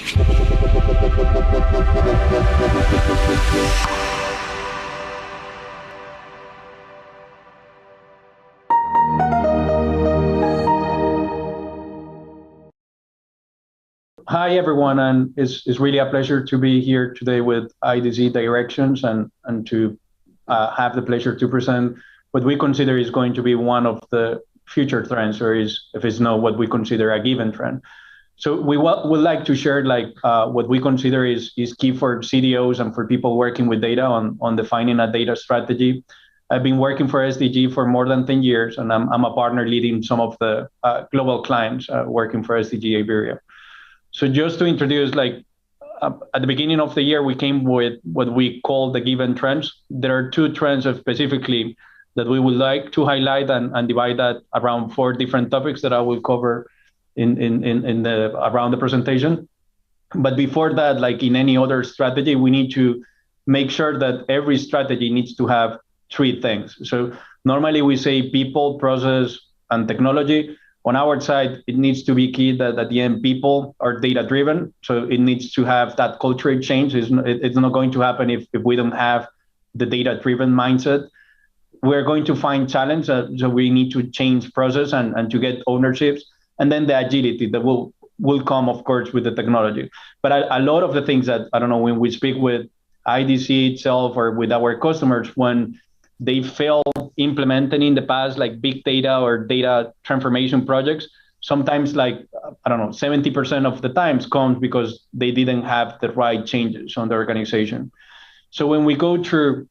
Hi, everyone, and it's really a pleasure to be here today with IDC Directions and to have the pleasure to present what we consider is going to be one of the future trends, or is, if it's not what we consider a given trend. So we would like to share what we consider is key for CDOs and for people working with data on defining a data strategy. I've been working for SDG for more than 10 years, and I'm a partner leading some of the global clients working for SDG Iberia. So just to introduce, at the beginning of the year, we came with what we call the given trends. There are two trends specifically that we would like to highlight and divide that around 4 different topics that I will cover around the presentation. But before that, like in any other strategy, we need to make sure that every strategy needs to have 3 things. So normally we say people, process, and technology. On our side, it needs to be key that at the end, people are data-driven. So it needs to have that cultural change. It's not going to happen if we don't have the data-driven mindset. We're going to find challenge, so we need to change process and to get ownerships. And then the agility that will come, of course, with the technology. But a lot of the things that, I don't know, when we speak with IDC itself or with our customers, when they fail implementing in the past, like big data or data transformation projects, sometimes 70% of the times comes because they didn't have the right changes on the organization. So when we go through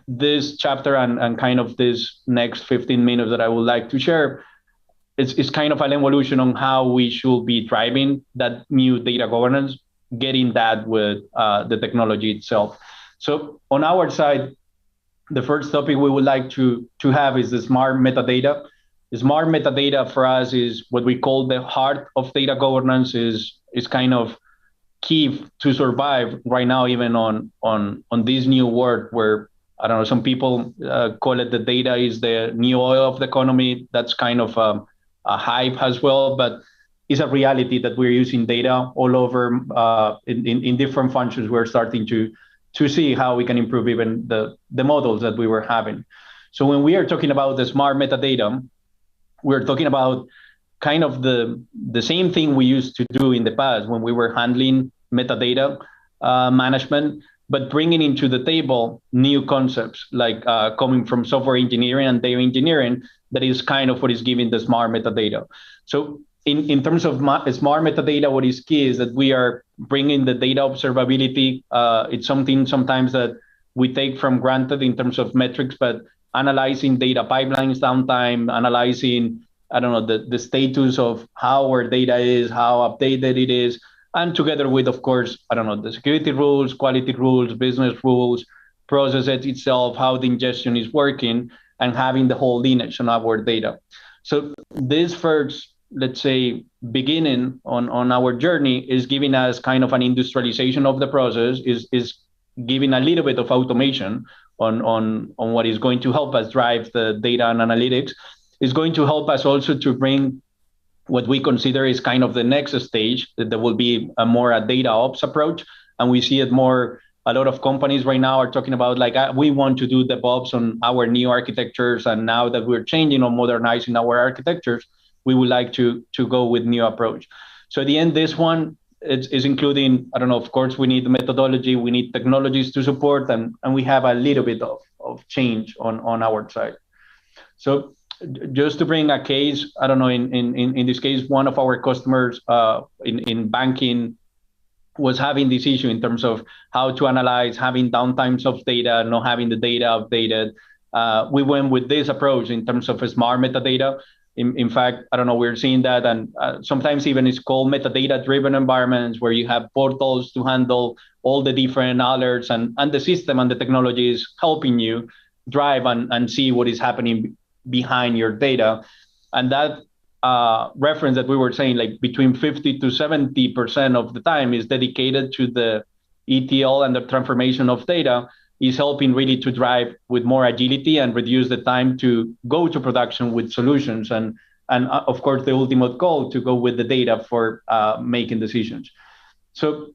this chapter and kind of this next 15 minutes that I would like to share, it's kind of an evolution on how we should be driving that new data governance, getting that with the technology itself. So on our side, the first topic we would like to have is the smart metadata. The smart metadata for us is what we call the heart of data governance, is kind of key to survive right now, even on this new world where, I don't know, some people call it the data is the new oil of the economy. That's kind of a hype as well, but it's a reality that we're using data all over in different functions. We're starting to see how we can improve even the models that we were having. So when we are talking about the smart metadata, we're talking about kind of the same thing we used to do in the past when we were handling metadata management, but bringing into the table new concepts like coming from software engineering and data engineering. That is kind of what is giving the smart metadata. So in terms of smart metadata, what is key is that we are bringing the data observability. It's something sometimes that we take from granted in terms of metrics, but analyzing data pipelines downtime, analyzing, I don't know, the status of how our data is, how updated it is, and together with, of course, I don't know, the security rules, quality rules, business rules, process itself, how the ingestion is working, and having the whole lineage on our data. So this first, let's say, beginning on our journey is giving us kind of an industrialization of the process, is giving a little bit of automation on what is going to help us drive the data and analytics. Is going to help us also to bring what we consider is kind of the next stage, that there will be a more data ops approach. And we see it more, a lot of companies right now are talking about we want to do DevOps on our new architectures. And now that we're changing or modernizing our architectures, we would like to go with new approach. So at the end, this one is including, I don't know, of course, we need the methodology, we need technologies to support, and we have a little bit of change on our side. So just to bring a case, I don't know, in this case, one of our customers in banking was having this issue in terms of how to analyze, having downtimes of data, not having the data updated. We went with this approach in terms of a smart metadata. In fact, I don't know, we're seeing that, and sometimes even it's called metadata-driven environments where you have portals to handle all the different alerts, and the system and the technology is helping you drive and see what is happening behind your data. And that reference that we were saying, like between 50 to 70% of the time is dedicated to the ETL and the transformation of data, is helping really to drive with more agility and reduce the time to go to production with solutions. And of course, the ultimate goal to go with the data for making decisions. So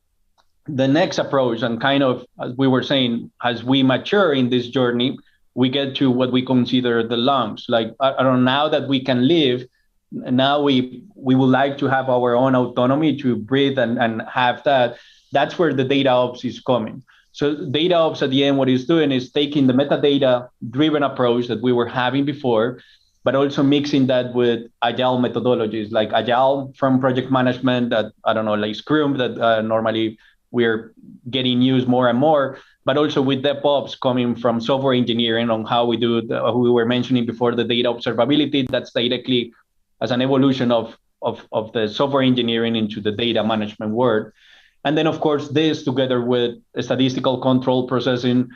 the next approach, and kind of as we were saying, as we mature in this journey, we get to what we consider the lungs. Like, I don't know, now that we can live, now we would like to have our own autonomy to breathe and have that. That's where the data ops is coming. So data ops at the end, what it's doing is taking the metadata driven approach that we were having before, but also mixing that with agile methodologies like agile from project management, that I don't know, like Scrum, that normally we're getting used more and more, but also with DevOps coming from software engineering on how we do, we were mentioning before, the data observability. That's directly as an evolution of the software engineering into the data management world. And then, of course, this together with statistical control processing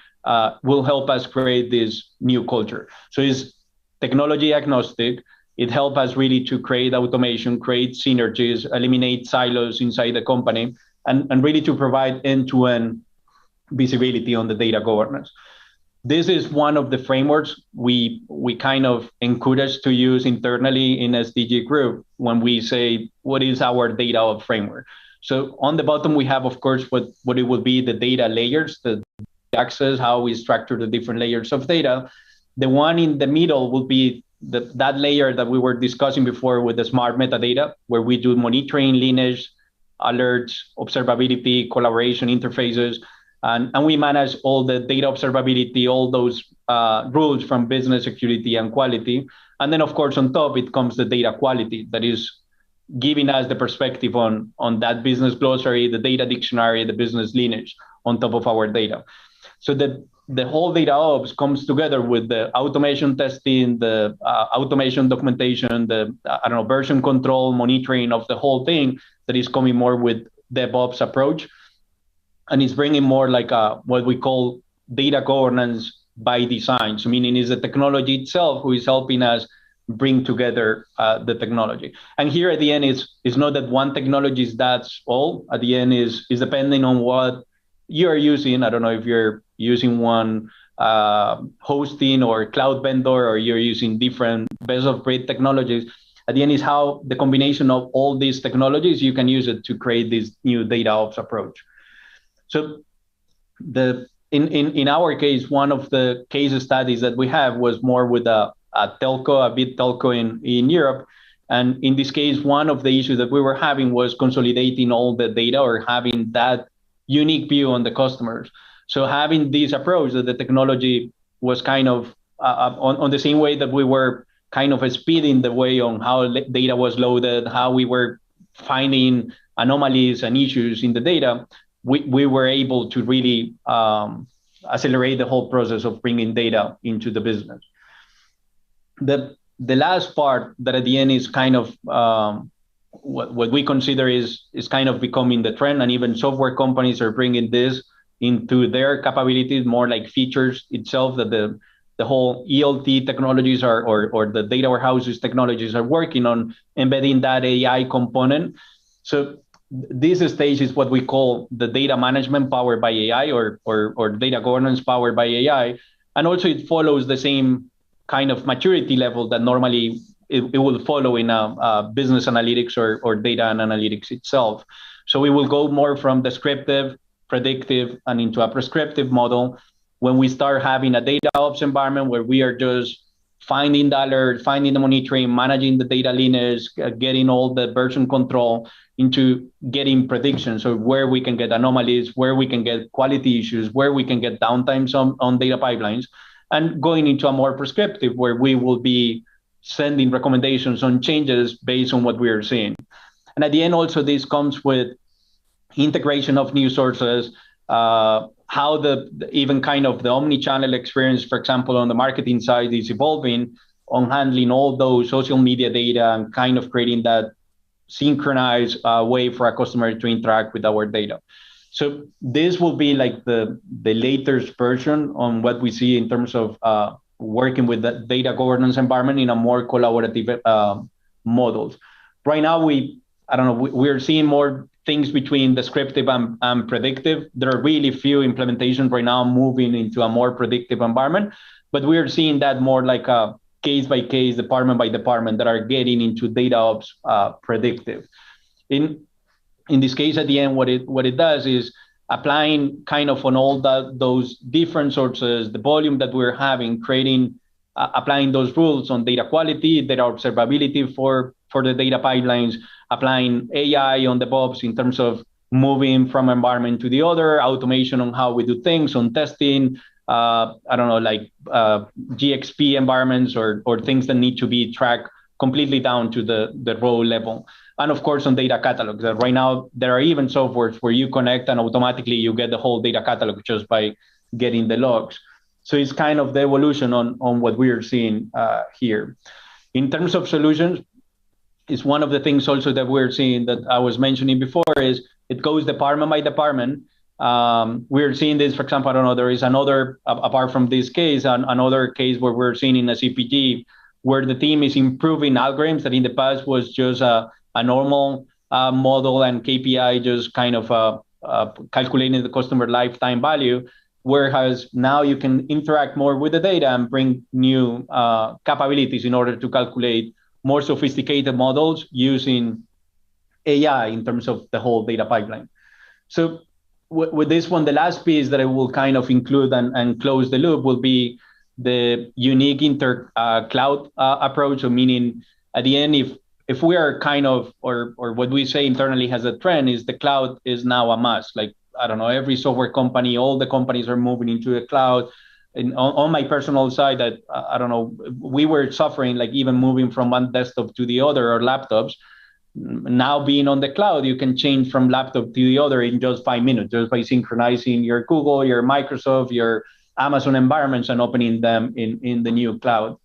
will help us create this new culture. So it's technology agnostic. It helps us really to create automation, create synergies, eliminate silos inside the company, and really to provide end-to-end visibility on the data governance. This is one of the frameworks we kind of encourage to use internally in SDG group when we say, what is our data framework? So on the bottom, we have, of course, what it would be the data layers, the access, how we structure the different layers of data. The one in the middle will be that layer that we were discussing before with the smart metadata, where we do monitoring, lineage, alerts, observability, collaboration interfaces, and we manage all the data observability, all those rules from business security and quality. And then, of course, on top, it comes the data quality that is giving us the perspective on that business glossary, the data dictionary, the business lineage on top of our data. So the whole data ops comes together with the automation testing, the automation documentation, the version control, monitoring of the whole thing that is coming more with DevOps approach. And it's bringing more like what we call data governance by design. So meaning is the technology itself who is helping us bring together the technology. And here at the end, it's not that one technology is that's all. At the end is depending on what you're using. I don't know if you're using one hosting or cloud vendor, or you're using different best of breed technologies. At the end is how the combination of all these technologies, you can use it to create this new data ops approach. So in our case, one of the case studies that we have was more with a big telco in Europe. And in this case, one of the issues that we were having was consolidating all the data or having that unique view on the customers. So having this approach that the technology was kind of on the same way that we were kind of speeding the way on how data was loaded, how we were finding anomalies and issues in the data, we were able to really accelerate the whole process of bringing data into the business. The last part that at the end is kind of what we consider is kind of becoming the trend, and even software companies are bringing this into their capabilities, more like features itself, that the whole ELT technologies or the data warehouses technologies are working on embedding that AI component. So this stage is what we call the data management powered by AI or data governance powered by AI. And also it follows the same kind of maturity level that normally it will follow in a business analytics or data and analytics itself. So we will go more from descriptive, predictive, and into a prescriptive model when we start having a data ops environment where we are just finding the alert, finding the monitoring, managing the data lineage, getting all the version control, into getting predictions of where we can get anomalies, where we can get quality issues, where we can get downtimes on data pipelines, and going into a more prescriptive where we will be sending recommendations on changes based on what we are seeing. And at the end, also, this comes with integration of new sources, how even kind of the omni-channel experience, for example, on the marketing side is evolving on handling all those social media data and kind of creating that synchronized way for a customer to interact with our data. So this will be like the latest version on what we see in terms of working with the data governance environment in a more collaborative models. Right now, we're seeing more things between descriptive and predictive. There are really few implementations right now moving into a more predictive environment, but we're seeing that more like a case by case, department by department that are getting into data ops predictive. in this case, at the end, what it does is applying kind of on all those different sources, the volume that we're having, creating, applying those rules on data quality, data observability for the data pipelines, applying AI on the DevOps in terms of moving from environment to the other, automation on how we do things, on testing, I don't know, like GXP environments or things that need to be tracked completely down to the row level. And of course, on data catalogs. Right now, there are even softwares where you connect and automatically you get the whole data catalog just by getting the logs. So it's kind of the evolution on what we are seeing here. In terms of solutions, is one of the things also that we're seeing that I was mentioning before is it goes department by department. We're seeing this, for example, I don't know, there is another, apart from this case, another case where we're seeing in a CPG where the team is improving algorithms that in the past was just a normal model and KPI, just kind of calculating the customer lifetime value. Whereas now you can interact more with the data and bring new capabilities in order to calculate more sophisticated models using AI in terms of the whole data pipeline. So with this one, the last piece that I will kind of include and close the loop will be the unique inter-cloud approach. So meaning at the end, if we are kind of, or what we say internally has a trend is the cloud is now a must. Like, I don't know, every software company, all the companies are moving into the cloud. And on my personal side, that I don't know, we were suffering, like even moving from one desktop to the other or laptops. Now being on the cloud, you can change from laptop to the other in just 5 minutes, just by synchronizing your Google, your Microsoft, your Amazon environments and opening them in the new cloud.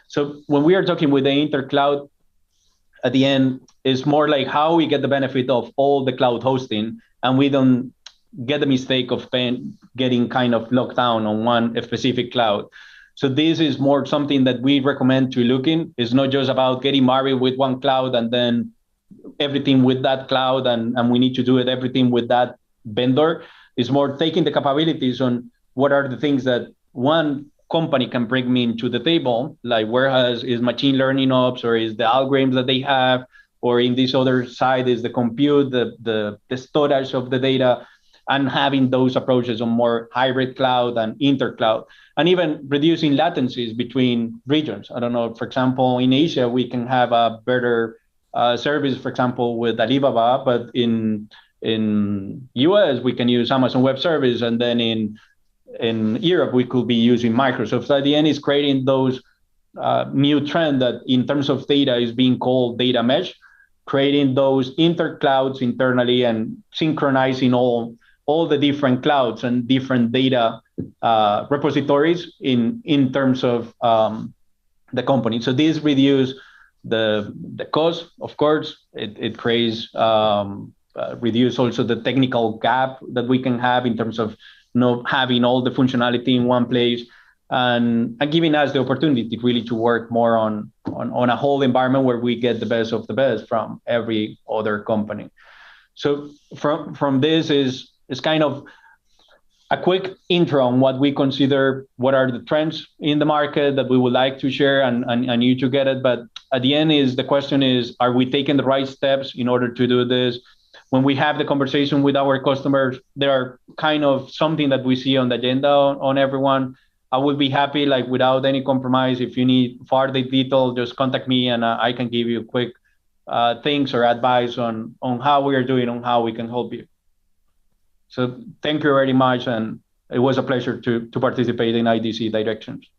So when we are talking with the intercloud, at the end, it's more like how we get the benefit of all the cloud hosting, and we don't get the mistake of getting kind of locked down on one specific cloud. So this is more something that we recommend to look in. It's not just about getting married with one cloud and then everything with that cloud, and we need to do it everything with that vendor. It's more taking the capabilities on what are the things that one company can bring me into the table, like whereas is machine learning ops, or is the algorithms that they have, or in this other side is the compute, the storage of the data, and having those approaches on more hybrid cloud and intercloud, and even reducing latencies between regions. I don't know, for example, in Asia, we can have a better service, for example, with Alibaba, but in US, we can use Amazon Web Service, and then in Europe, we could be using Microsoft. So at the end, is creating those new trend that in terms of data is being called data mesh, creating those interclouds internally and synchronizing all the different clouds and different data repositories in terms of the company. So this reduce the cost, of course. It creates reduce also the technical gap that we can have in terms of not having all the functionality in one place, and giving us the opportunity really to work more on a whole environment where we get the best of the best from every other company. So from this is kind of a quick intro on what we consider, what are the trends in the market that we would like to share and you to get it. But at the end is the question is, are we taking the right steps in order to do this? When we have the conversation with our customers, there are kind of something that we see on the agenda on everyone. I would be happy, like without any compromise, if you need further detail, just contact me and I can give you quick things or advice on how we are doing, on how we can help you. So thank you very much. And it was a pleasure to participate in IDC Directions.